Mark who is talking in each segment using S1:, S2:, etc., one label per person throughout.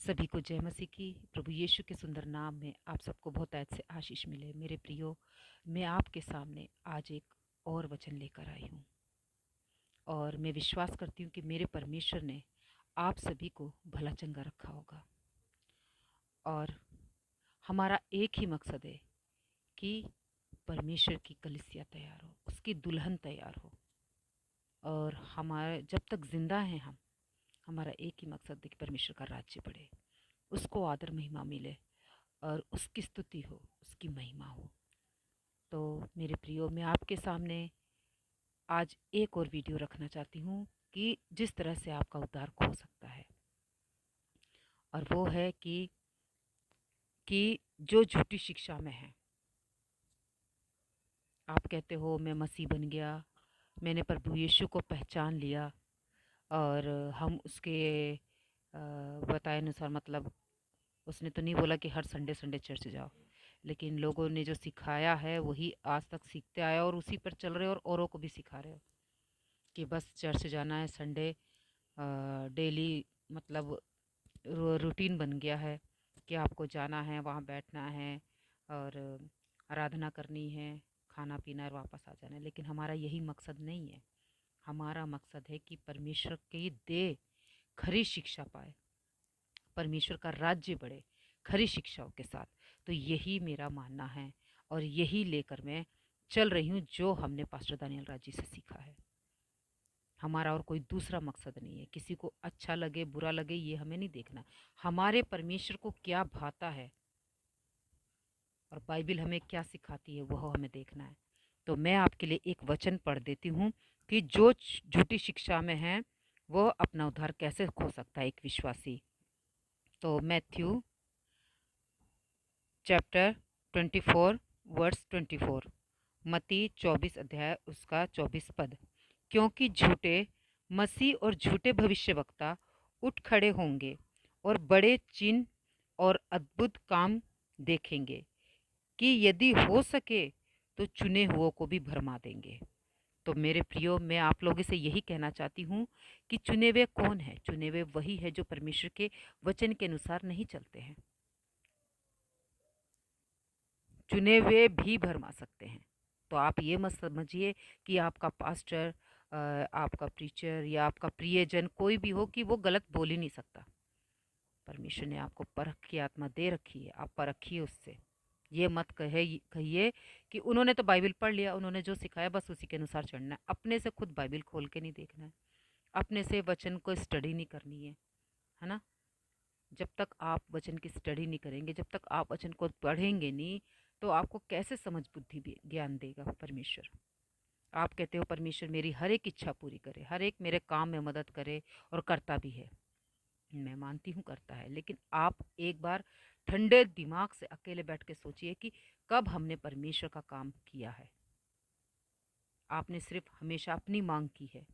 S1: सभी को जय मसीह की। प्रभु यीशु के सुंदर नाम में आप सबको बहुत ऐसे से आशीष मिले। मेरे प्रियो, मैं आपके सामने आज एक और वचन लेकर आई हूँ और मैं विश्वास करती हूँ कि मेरे परमेश्वर ने आप सभी को भला चंगा रखा होगा। और हमारा एक ही मकसद है कि परमेश्वर की कलीसिया तैयार हो, उसकी दुल्हन तैयार हो। और हमारे जब तक जिंदा हैं हम, हमारा एक ही मकसद है कि परमेश्वर का राज्य बढ़े, उसको आदर महिमा मिले और उसकी स्तुति हो, उसकी महिमा हो। तो मेरे प्रियो, मैं आपके सामने आज एक और वीडियो रखना चाहती हूँ कि जिस तरह से आपका उद्धार हो सकता है। और वो है कि जो झूठी शिक्षा में है, आप कहते हो मैं मसीह बन गया, मैंने प्रभु यीशु को पहचान लिया और हम उसके बताए अनुसार, मतलब उसने तो नहीं बोला कि हर संडे संडे चर्च जाओ, लेकिन लोगों ने जो सिखाया है वही आज तक सीखते आया और उसी पर चल रहे हो और औरों को भी सिखा रहे हो कि बस चर्च जाना है संडे, डेली, मतलब रूटीन बन गया है कि आपको जाना है, वहाँ बैठना है और आराधना करनी है, खाना पीना और वापस आ जाना है। लेकिन हमारा यही मकसद नहीं है। हमारा मकसद है कि परमेश्वर की दे खरी शिक्षा पाए, परमेश्वर का राज्य बढ़े खरी शिक्षाओं के साथ। तो यही मेरा मानना है और यही लेकर मैं चल रही हूँ, जो हमने पास्टर दानियल राज जी से सीखा है। हमारा और कोई दूसरा मकसद नहीं है। किसी को अच्छा लगे बुरा लगे ये हमें नहीं देखना। हमारे परमेश्वर को क्या भाता है और बाइबिल हमें क्या सिखाती है वह हमें देखना है। तो मैं आपके लिए एक वचन पढ़ देती हूँ कि जो झूठी शिक्षा में है वह अपना उद्धार कैसे खो सकता है, एक विश्वासी। तो मैथ्यू चैप्टर 24 वर्स 24, मती 24 अध्याय उसका 24 पद। क्योंकि झूठे मसीह और झूठे भविष्यवक्ता उठ खड़े होंगे और बड़े चिन्ह और अद्भुत काम देखेंगे कि यदि हो सके तो चुने हुओं को भी भरमा देंगे। तो मेरे प्रियो, मैं आप लोगों से यही कहना चाहती हूँ कि चुने हुए कौन है? चुने हुए वही है जो परमेश्वर के वचन के अनुसार नहीं चलते हैं। चुने हुए भी भरमा सकते हैं। तो आप ये मत समझिए कि आपका पास्टर, आपका प्रीचर या आपका प्रियजन कोई भी हो कि वो गलत बोल ही नहीं सकता। परमेश्वर ने आपको परख की आत्मा दे रखी है, आप परखिए उससे। ये मत कहिए कि उन्होंने तो बाइबल पढ़ लिया, उन्होंने जो सिखाया बस उसी के अनुसार चढ़ना है। अपने से खुद बाइबल खोल के नहीं देखना है, अपने से वचन को स्टडी नहीं करनी है ना। जब तक आप वचन की स्टडी नहीं करेंगे, जब तक आप वचन को पढ़ेंगे नहीं, तो आपको कैसे समझ बुद्धि भी ज्ञान देगा परमेश्वर? आप कहते हो परमेश्वर मेरी हर एक इच्छा पूरी करे, हर एक मेरे काम में मदद करे, और करता भी है। मैं मानती हूँ करता है, लेकिन आप एक बार ठंडे दिमाग से अकेले बैठ के सोचिए कि कब हमने परमेश्वर का काम किया है। आपने सिर्फ हमेशा अपनी मांग की है,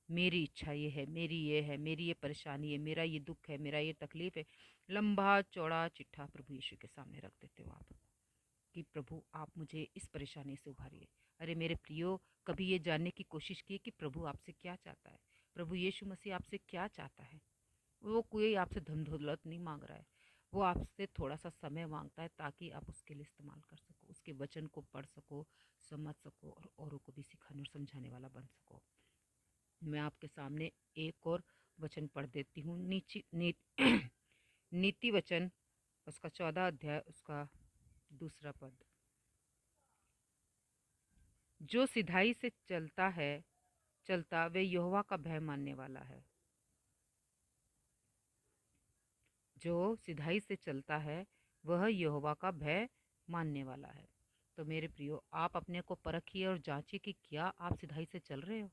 S1: मेरी इच्छा ये है, मेरी ये है, मेरी ये परेशानी है, मेरा ये दुख है, मेरा ये तकलीफ है। लंबा चौड़ा चिट्ठा प्रभु यीशु के सामने रख देते हो आप कि प्रभु आप मुझे इस परेशानी से उभारिए। अरे मेरे प्रियो, कभी ये जानने की कोशिश की कि प्रभु आपसे क्या चाहता है? प्रभु यीशु मसीह आपसे क्या चाहता है? वो कोई आपसे धन दौलत नहीं मांग रहा है, वो आपसे थोड़ा सा समय मांगता है ताकि आप उसके लिए इस्तेमाल कर सको, उसके वचन को पढ़ सको, समझ सको और औरों को भी सिखाने और समझाने वाला बन सको। मैं आपके सामने एक और वचन पढ़ देती हूँ, नीति वचन उसका 14 अध्याय उसका दूसरा पद। जो सिधाई से चलता वे यहोवा का भय मानने वाला है। जो सिधाई से चलता है वह यहोवा का भय मानने वाला है। तो मेरे प्रियो, आप अपने को परखिए और जांचिए कि क्या आप सिधाई से चल रहे हो।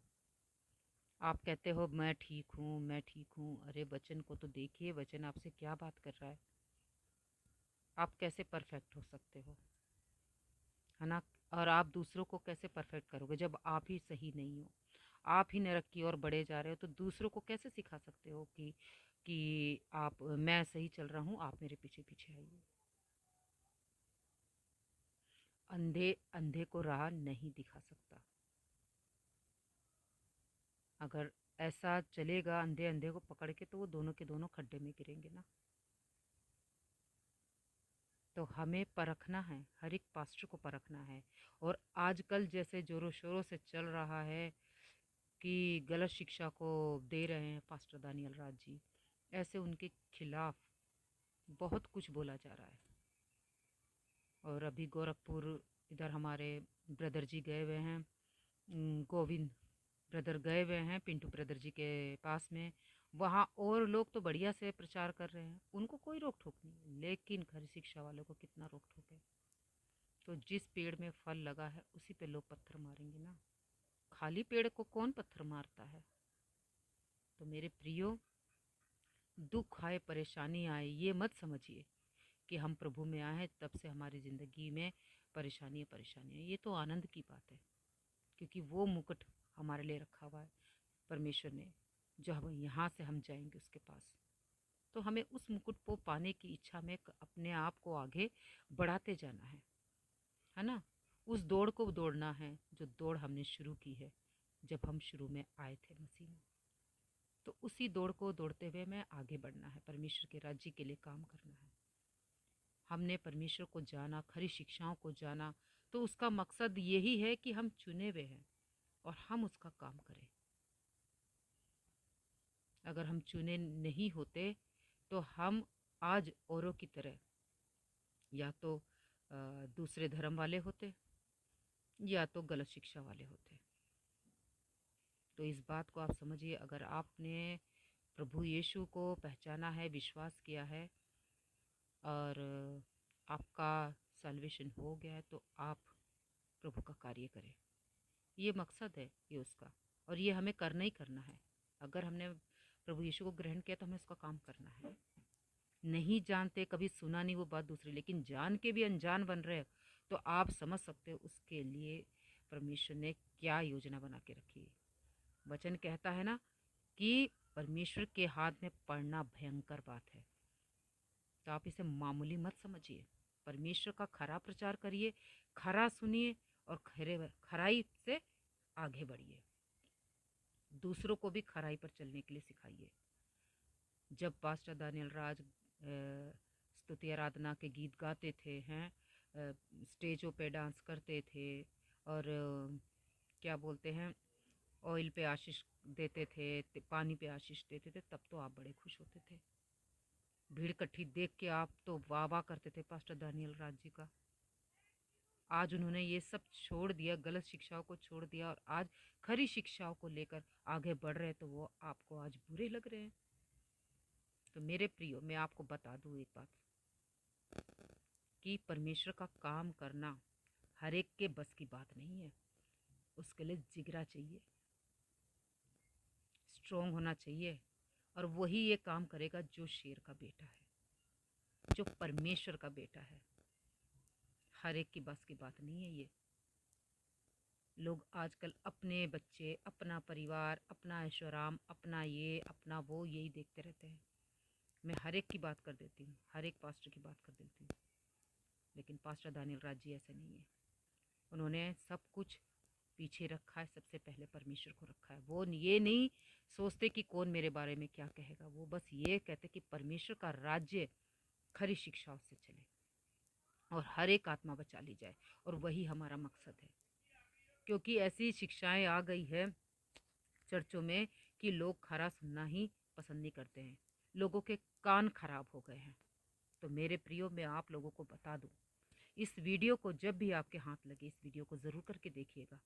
S1: आप कहते हो मैं ठीक हूँ, मैं ठीक हूँ। अरे वचन को तो देखिए, वचन आपसे क्या बात कर रहा है। आप कैसे परफेक्ट हो सकते हो, है ना? और आप दूसरों को कैसे परफेक्ट करोगे जब आप ही सही नहीं हो? आप ही नरक की ओर बढ़े जा रहे हो, तो दूसरों को कैसे सिखा सकते हो कि आप, मैं सही चल रहा हूँ, आप मेरे पीछे पीछे आइए? अंधे अंधे को राह नहीं दिखा सकता। अगर ऐसा चलेगा अंधे अंधे को पकड़ के, तो वो दोनों के दोनों खड्डे में गिरेंगे ना। तो हमें परखना है, हर एक पास्टर को परखना है। और आजकल जैसे ज़ोरों शोरों से चल रहा है कि गलत शिक्षा को दे रहे हैं पास्टर दानियल राज जी, ऐसे उनके खिलाफ बहुत कुछ बोला जा रहा है। और अभी गोरखपुर इधर हमारे ब्रदर जी गए हुए हैं, गोविंद ब्रदर गए हुए हैं पिंटू ब्रदर जी के पास में। वहाँ और लोग तो बढ़िया से प्रचार कर रहे हैं, उनको कोई रोक टोक नहीं, लेकिन खरी शिक्षा वालों को कितना रोक टोक है। तो जिस पेड़ में फल लगा है उसी पे लोग पत्थर मारेंगे ना, खाली पेड़ को कौन पत्थर मारता है। तो मेरे प्रियो, दुख आए परेशानी आए ये मत समझिए कि हम प्रभु में आए हैं तब से हमारी ज़िंदगी में परेशानी परेशानी है। ये तो आनंद की बात है, क्योंकि वो मुकुट हमारे लिए रखा हुआ है परमेश्वर ने, जो हम यहाँ से हम जाएंगे उसके पास। तो हमें उस मुकुट को पाने की इच्छा में अपने आप को आगे बढ़ाते जाना है ना। उस दौड़ को दौड़ना है जो दौड़ हमने शुरू की है जब हम शुरू में आए थे मसीह में। तो उसी दौड़ को दौड़ते हुए मैं आगे बढ़ना है, परमेश्वर के राज्य के लिए काम करना है। हमने परमेश्वर को जाना, खरी शिक्षाओं को जाना, तो उसका मकसद यही है कि हम चुने हुए हैं और हम उसका काम करें। अगर हम चुने नहीं होते तो हम आज औरों की तरह या तो दूसरे धर्म वाले होते या तो गलत शिक्षा वाले होते। तो इस बात को आप समझिए, अगर आपने प्रभु यीशु को पहचाना है, विश्वास किया है और आपका सल्वेशन हो गया है, तो आप प्रभु का कार्य करें। ये मकसद है ये उसका, और ये हमें करना ही करना है। अगर हमने प्रभु यीशु को ग्रहण किया तो हमें उसका काम करना है। नहीं जानते, कभी सुना नहीं वो बात दूसरी, लेकिन जान के भी अनजान बन रहे हो तो आप समझ सकते हो उसके लिए परमेश्वर ने क्या योजना बना के रखी है। वचन कहता है ना कि परमेश्वर के हाथ में पड़ना भयंकर बात है। तो आप इसे मामूली मत समझिए, परमेश्वर का खरा प्रचार करिए, खरा सुनिए और खराई से आगे बढ़िए। दूसरों को भी खराई पर चलने के लिए सिखाइए। जब पास्टर दानियल राज स्तुति आराधना के गीत गाते थे हैं, स्टेजों पे डांस करते थे और क्या बोलते हैं, ऑयल पे आशीष देते थे, पानी पे आशीष देते थे, तब तो आप बड़े खुश होते थे। भीड़ इकट्ठी देख के आप तो वाह वाह करते थे पास्टर दानियल राज जी का। आज उन्होंने ये सब छोड़ दिया, गलत शिक्षाओं को छोड़ दिया और आज खरी शिक्षाओं को लेकर आगे बढ़ रहे हैं, तो वो आपको आज बुरे लग रहे हैं। तो मेरे प्रियो, मैं आपको बता दूं एक बात कि परमेश्वर का काम करना हर एक के बस की बात नहीं है। उसके लिए जिगरा चाहिए, स्ट्रोंग होना चाहिए, और वही ये काम करेगा जो शेर का बेटा है, जो परमेश्वर का बेटा है। हर एक की बस की बात नहीं है ये। लोग आजकल अपने बच्चे, अपना परिवार, अपना ऐशोआराम, अपना ये अपना वो, यही देखते रहते हैं। मैं हर एक की बात कर देती हूँ, हर एक पास्टर की बात कर देती हूँ, लेकिन पास्टर दानियल राज जी ऐसे नहीं है। उन्होंने सब कुछ पीछे रखा है, सबसे पहले परमेश्वर को रखा है। वो ये नहीं सोचते कि कौन मेरे बारे में क्या कहेगा, वो बस ये कहते कि परमेश्वर का राज्य खरी शिक्षाओं से चले और हर एक आत्मा बचा ली जाए, और वही हमारा मकसद है। क्योंकि ऐसी शिक्षाएं आ गई है चर्चों में कि लोग खरा सुनना ही पसंद नहीं करते हैं, लोगों के कान खराब हो गए हैं। तो मेरे प्रियो, मैं आप लोगों को बता दूं, इस वीडियो को जब भी आपके हाथ लगे, इस वीडियो को ज़रूर करके देखिएगा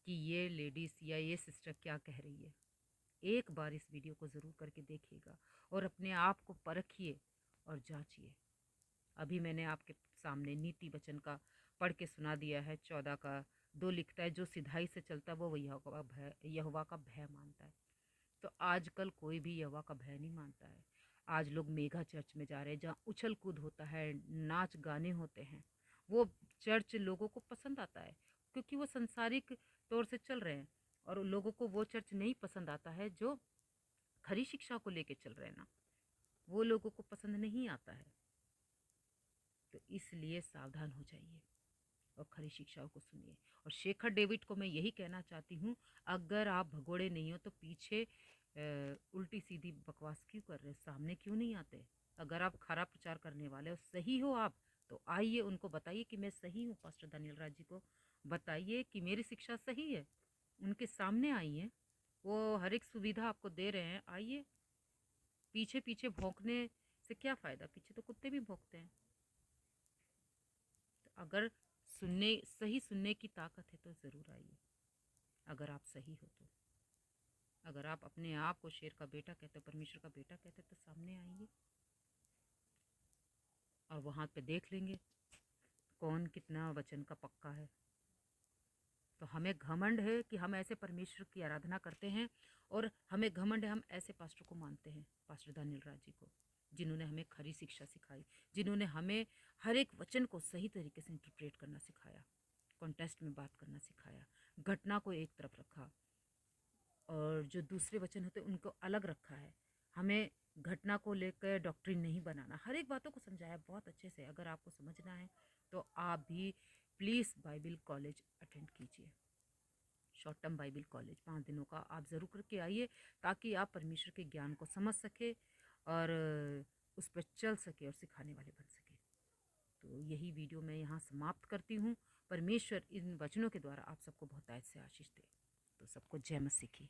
S1: कि ये लेडीज़ या ये सिस्टर क्या कह रही है। एक बार इस वीडियो को ज़रूर करके देखिएगा और अपने आप को परखिए और जांचिए। अभी मैंने आपके सामने नीति वचन का पढ़ के सुना दिया है, 14 का 2 लिखता है, जो सिधाई से चलता है वो यहोवा का भय मानता है। तो आजकल कोई भी यहोवा का भय नहीं मानता है। आज लोग मेगा चर्च में जा रहे हैं, जहाँ उछल कूद होता है, नाच गाने होते हैं। वो चर्च लोगों को पसंद आता है क्योंकि वो संसारिक तौर से चल रहे हैं, और लोगों को वो चर्च नहीं पसंद आता है जो खरी शिक्षा को लेके चल रहे हैं ना, वो लोगों को पसंद नहीं आता है। तो इसलिए सावधान हो जाइए और खरी शिक्षाओं को सुनिए। और शेखर डेविड को मैं यही कहना चाहती हूँ, अगर आप भगोड़े नहीं हो तो पीछे उल्टी सीधी बकवास क्यों कर रहे हो, सामने क्यों नहीं आते? अगर आप खरा प्रचार करने वाले हो, सही हो आप, तो आइए उनको बताइए कि मैं सही हूँ। पास्टर दानियल राज जी को बताइए कि मेरी शिक्षा सही है, उनके सामने आइए, वो हर एक सुविधा आपको दे रहे हैं, आइए। पीछे पीछे भौंकने से क्या फ़ायदा, पीछे तो कुत्ते भी भौंकते हैं। तो अगर सही सुनने की ताकत है तो ज़रूर आइए, अगर आप सही हो तो। अगर आप अपने आप को शेर का बेटा कहते हो, परमेश्वर का बेटा कहते हो, तो सामने आइए और वहाँ पे देख लेंगे कौन कितना वचन का पक्का है। तो हमें घमंड है कि हम ऐसे परमेश्वर की आराधना करते हैं, और हमें घमंड है हम ऐसे पास्टर को मानते हैं, पास्टर दानियल राज जी को, जिन्होंने हमें खरी शिक्षा सिखाई, जिन्होंने हमें हर एक वचन को सही तरीके से इंटरप्रेट करना सिखाया, कॉन्टेस्ट में बात करना सिखाया, घटना को एक तरफ रखा और जो दूसरे वचन होते हैं उनको अलग रखा है। हमें घटना को लेकर डॉक्ट्रिन नहीं बनाना, हर एक बातों को समझाया बहुत अच्छे से। अगर आपको समझना है तो आप भी प्लीज़ बाइबल कॉलेज अटेंड कीजिए, शॉर्ट टर्म बाइबल कॉलेज 5 दिनों का आप ज़रूर करके आइए, ताकि आप परमेश्वर के ज्ञान को समझ सके और उस पर चल सके और सिखाने वाले बन सके। तो यही वीडियो मैं यहाँ समाप्त करती हूँ। परमेश्वर इन वचनों के द्वारा आप सबको बहुत आयत से आशीष दे। तो सबको जय मसीह की।